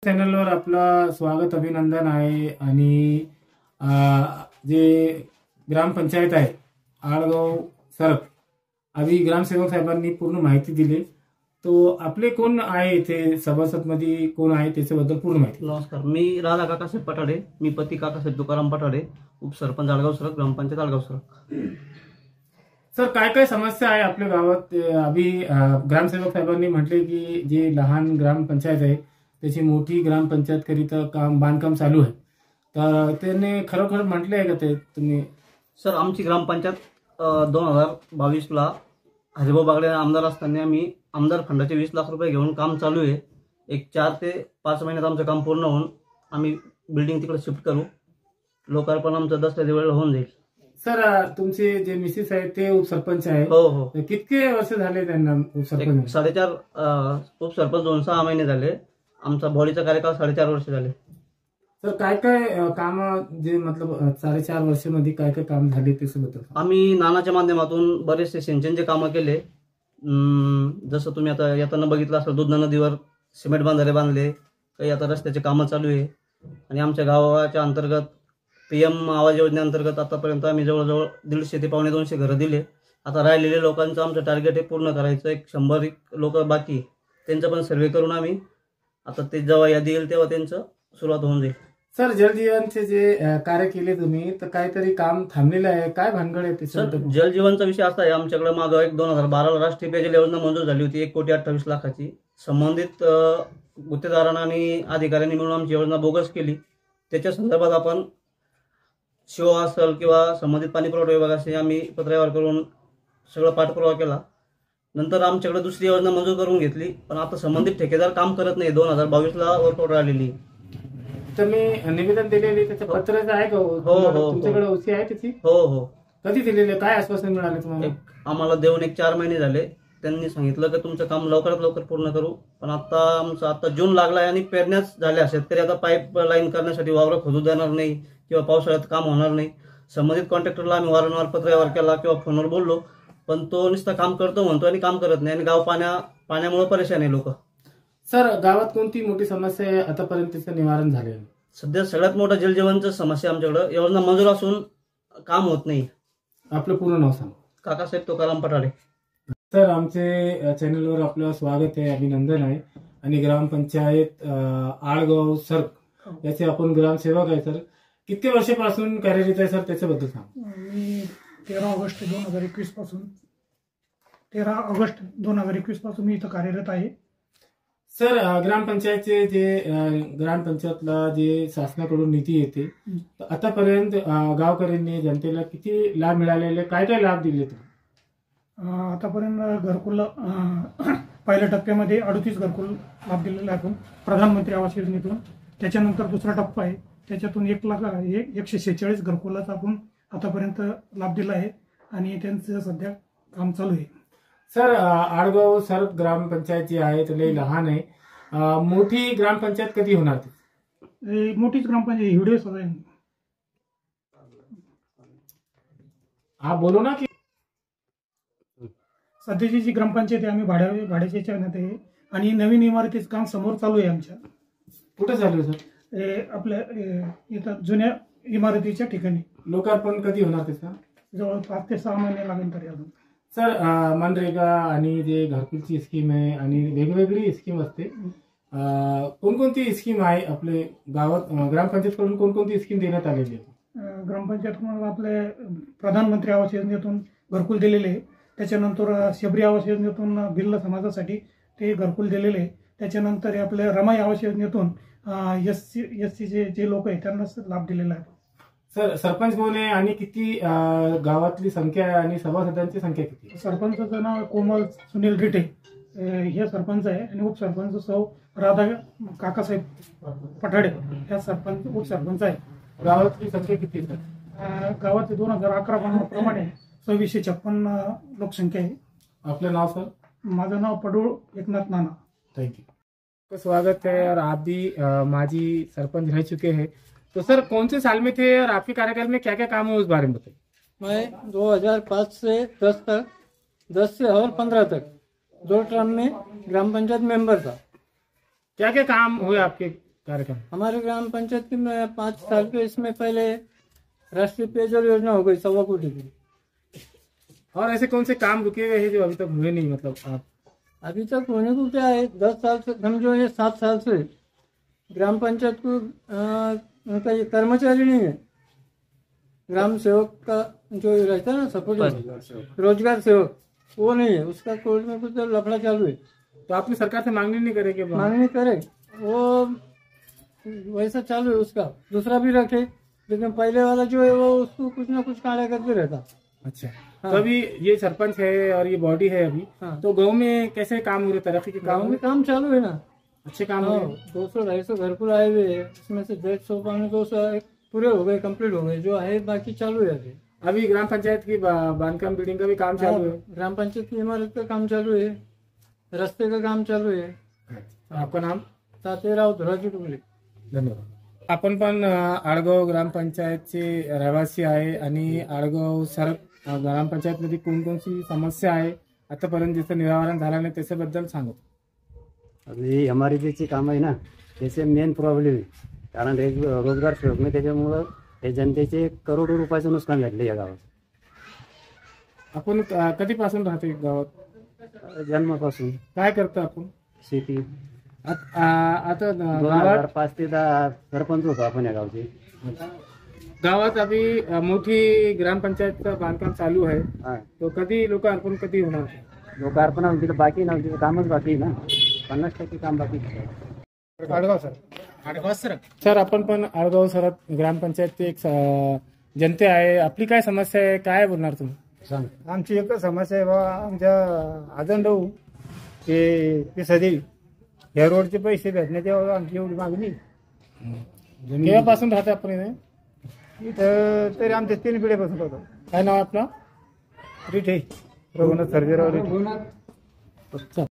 चॅनलवर आपलं स्वागत अभिनंदन आहे। आणि जे ग्रामपंचायत आहे आळगाव सरक आधी ग्रामसेवक साहेबांनी पूर्ण माहिती दिली, तो आपले कोण आहे ते सभासद मध्ये कोण आहे त्याच्याबद्दल पूर्ण माहिती। नमस्कार, मी राधा काकासाहेब पठाडे, मी पती काकासाहेब तुकाराम पठाडे, उपसरपंच आळगाव सरक, ग्रामपंचायत आळगाव सरक। सर, काय काय समस्या आहे आपल्या गावात? अभी ग्रामसेवक साहेबांनी म्हटले की जे लहान ग्रामपंचायत आहे त्याची मोठी ग्रामपंचायत करिता बांधकाम चालू आहे, तर त्यांनी खरोखर म्हटले आहे का ते तुम्ही? सर, आमची ग्रामपंचायत 2022ला हरिभाऊ बागडे आमदार असताना आम्ही आमदार फंडाचे 20 लाख रुपये घेऊन काम चालू आहे। एक 4 ते 5 महिन्यात आमचं काम पूर्ण होऊन आम्ही बिल्डिंग तिकडे शिफ्ट करू, लोकार्पण आमचं 10 वेळेला होऊन जाईल। सर, तुमचे जे मिसेस आहेत ते उपसरपंच आहे? हो हो। किती वर्ष झाले त्यांना उपसरपंच? 4.5 उपसरपंच होऊन 6 महिने झाले। आमचा बॉडीचा कार्यकाळ 4.5 वर्ष झाले। तर काय काय काम, जे मतलब 4.5 वर्षामध्ये काय काय काम झाले त्याच्याबद्दल? आम्ही नानाच्या माध्यमातून बरेचसे सिंचनचे कामं केले। जसं तुम्ही आता येताना बघितलं असेल, दुधना नदीवर सिमेंट बांधारे बांधले, काही आता रस्त्याचे कामं चालू आहे। आणि आमच्या गावाच्या अंतर्गत PM आवाज योजनेअंतर्गत आतापर्यंत आम्ही जवळजवळ 150 ते 250 घरं दिले। आता राहिलेल्या लोकांचं आमचं टार्गेट आहे पूर्ण करायचं। एक 100 लोक बाकी, त्यांचं पण सर्वे करून आम्ही आता ते जेव्हा यादी येईल तेव्हा त्यांचं सुरुवात होऊन जाईल। सर, जलजीवनचे जे कार्य केले तुम्ही, तर काहीतरी काम थांबलेलं आहे, काय भानगड आहे ते? सर, जलजीवनचा विषय असा आहे, आमच्याकडे मागं एक 2012ला राष्ट्रीय पेयजल योजना मंजूर झाली होती 1,28,00,000 संबंधित गुत्तेदारांना आणि अधिकाऱ्यांनी मिळून आमची योजना बोगस केली। त्याच्या संदर्भात आपण शिवा असेल किंवा संबंधित पाणी पुरवठा विभागाशी आम्ही पत्रव्यवहार करून सगळं पाठपुरावा केला। नंतर आमच्याकडे दुसरी योजना मंजूर करून घेतली, पण आता संबंधित ठेकेदार काम करत नाही। 2022ला वर्क ऑर्डर आलेली। तुम्ही निवेदन दिलेले त्याचं पत्र आहे का? हो हो। तुमच्याकडे ओसी आहे त्याची? हो हो। कधी दिलेले, काय आश्वासन मिळाले तुम्हाला? आम्हाला देऊन 4 महिने झाले। त्यांनी सांगितलं की तुमचं काम लवकरात लवकर पूर्ण करू, पण आता जून लागलाय आणि पेरण्याच झाल्या। शेतकरी आता पाईप लाईन करण्यासाठी वावर खोदू देणार नाही किंवा पावसाळ्यात काम होणार नाही। संबंधित कॉन्ट्रॅक्टरला आम्ही वारंवार पत्रव्यवहार केला किंवा फोनवर बोललो, पण तो नुसतं काम करतो म्हणतो आणि काम करत नाही, आणि गाव पाण्यामुळे परेशान आहे लोक। सर, गावात कोणती मोठी समस्या आहे आतापर्यंत त्याचं निवारण झाले? सध्या सगळ्यात मोठा जलजीवनची समस्या आमच्याकडे, योजना मंजूर असून काम होत नाही। आपलं पूर्ण नाव सांग? काकासाहेब तुकाराम पठाडे। सर, आमचे चॅनलवर आपलं स्वागत आहे, अभिनंदन आहे। आणि ग्रामपंचायत आळगाव सरक याचे आपण ग्रामसेवक आहे। सर, किती वर्षापासून कार्यरत आहे सर, त्याच्याबद्दल सांग? मी 13 ऑगस्ट 2021 पासून 13 ऑगस्ट 2021 पासून मी इथं कार्यरत आहे। सर, ग्रामपंचायतचे जे ग्रामपंचायतला जे शासनाकडून निधी येते, तर आतापर्यंत गावकऱ्यांनी जनतेला किती लाभ मिळालेले, काय काय लाभ दिले तुम्ही? आतापर्यंत घरकुल पहिल्या टप्प्यामध्ये 38 घरकुल लाभ दिलेले आहे प्रधानमंत्री आवास योजनेतून। त्याच्यानंतर दुसरा टप्पा आहे, त्याच्यातून 1,146 घरकुलाचा आपण आतापर्यंत लाभ दिला आहे आणि त्यांचं सध्या काम चालू आहे। सर, आळगाव सरक ग्रामपंचायत जी आहे तर लई लहान आहे, मोठी ग्रामपंचायत कधी होणार? मोठीच ग्रामपंचायत व्हिडिओ सगळं हा बोलो ना की सध्याची जी ग्रामपंचायत आहे आम्ही भाड्याच्या याच्यात आहे, आणि नवीन इमारतीचं काम समोर चालू आहे आमच्या। कुठे चालू आहे सर? आपल्या इथं जुन्या इमारतीच्या ठिकाणी। लोकार्पण कधी होणार त्याचा? जवळ 5 ते 6 महिने लागेल तरी अजून। सर, मनरेगा आणि जे घरकुलची स्कीम आहे आणि वेगवेगळी स्कीम असते, कोणकोणती स्कीम आहे आपले गावात? ग्रामपंचायतकडून कोणकोणती स्कीम देण्यात आलेली आहे? ग्रामपंचायतकडून आपले प्रधानमंत्री आवास योजनेतून घरकुल दिलेले आहे। त्याच्यानंतर शबरी आवास योजनेतून भिल्ल समाजासाठी ते घरकुल दिलेले आहे। त्याच्यानंतर आपल्या रमाई आवास योजनेतून SC जे लोक आहेत त्यांना लाभ दिलेला आहे। सर, सरपंच कोण आहे आणि किती गावातली संख्या आहे आणि सभासदांची संख्या किती? सरपंचाचं नाव कोमल सुनील रिटे, हे सरपंच आहे, आणि उपसरपंच सौ राधा काकासाहेब पठाडे ह्या उपसरपंच आहे। गावातली संख्या किती? गावात 2011 प्रमाणे 2656 लोकसंख्या आहे। आपलं नाव सर? माझं नाव पडूळ एकनाथ नाना। Thank you. स्वागत है। और आप भी माजी सरपंच रह चुके हैं, तो सर कौन से साल में थे और आपके कार्यकाल में क्या क्या काम हुआ उस बारे में बताइए। मैं 2005 से 10 तक, 10 से और 15 तक 2 टर्म में ग्राम पंचायत मेंबर था। क्या क्या काम हुए आपके कार्यक्रम? हमारे ग्राम पंचायत की में 5 साल के इसमें पहले राष्ट्रीय पेयजल योजना हो गई 1.25 कोटी की। और ऐसे कौन से काम रुके हुए हैं जो अभी तक हुए नहीं, मतलब आप? अभी तक होने को क्या है, 10 साल से समझो, ये 7 साल से ग्राम पंचायत को उनका ये कर्मचारी नहीं है, ग्राम सेवक का जो रहता है ना सपोर्ट, रोजगार सेवक, वो नहीं है, उसका कोर्ट में कुछ लफड़ा चालू है। तो आपने सरकार से मांगनी नहीं करे कि मांगनी करे, वो वैसा चालू है, उसका दूसरा भी रखे, लेकिन पहले वाला जो है वो उसको कुछ ना कुछ कांडा करते रहता। अच्छा। हाँ। तो अभी ये सरपंच है और ये बॉडी है अभी, हाँ। तो गांव में कैसे काम हो रहे, तरक्की के गाँव काम में काम चालू है ना, अच्छे काम हो रहे हैं? 200-250 घरकुल आए हुए हैं, उसमें से 150-200 पूरे हो गए, कंप्लीट हो गए, जो है बाकी चालू है अभी। अभी ग्राम पंचायत की बांधकाम बिल्डिंग का भी काम चालू है? ग्राम पंचायत की इमारत का काम चालू है, रस्ते का काम चालू आहे। आपका नाम? तातेराव धुराजी डुबले. धन्यवाद. आपण पण आडगाव ग्रामपंचायतचे रहिवासी आहे आणि आडगाव सरक ग्रामपंचायतमध्ये कोणकोणती समस्या आहे आतापर्यंत जिसं निराकरण झालं नाही त्याच्याबद्दल सांगतो. अभी हमारी जे काम आहे ना त्याचे मेन प्रॉब्लेम आहे, कारण रोजगार सेवक नाही, त्याच्यामुळं हे जनतेचे करोडो रुपयाचं नुकसान झालं या गावात. आपण कधीपासून राहते गावात? जन्मापासून. काय करता आपण? शेती. आता गावात 2005 ते 10 सरपंच होतो आपण या गावचे. गावात अभी मोठी ग्रामपंचायतचं बांधकाम चालू आहे, हा, तो कधी लोकार्पण कधी होणार? लोक अर्पण आमच्या बाकी ना, तिथं कामच बाकी आहे ना, 50% काम बाकी आहे. आडगाव सर, आपण पण आडगाव सरत ग्रामपंचायतचे एक जनते आहे, आपली काय समस्या आहे, काय बोलणार तुम्ही? आमची एकच समस्या आहे बाबा, आमच्या आजंडऊ ते सदैव या रोडचे पैसे भेटण्याची आमची एवढी मागणी. केव्हापासून राहते आपण इथे? इथं तरी आमच्या 3 पिढ्यापासून होतो. काय नाव आपलं? रिठे रघुनाथ सर्जेराव रिठे.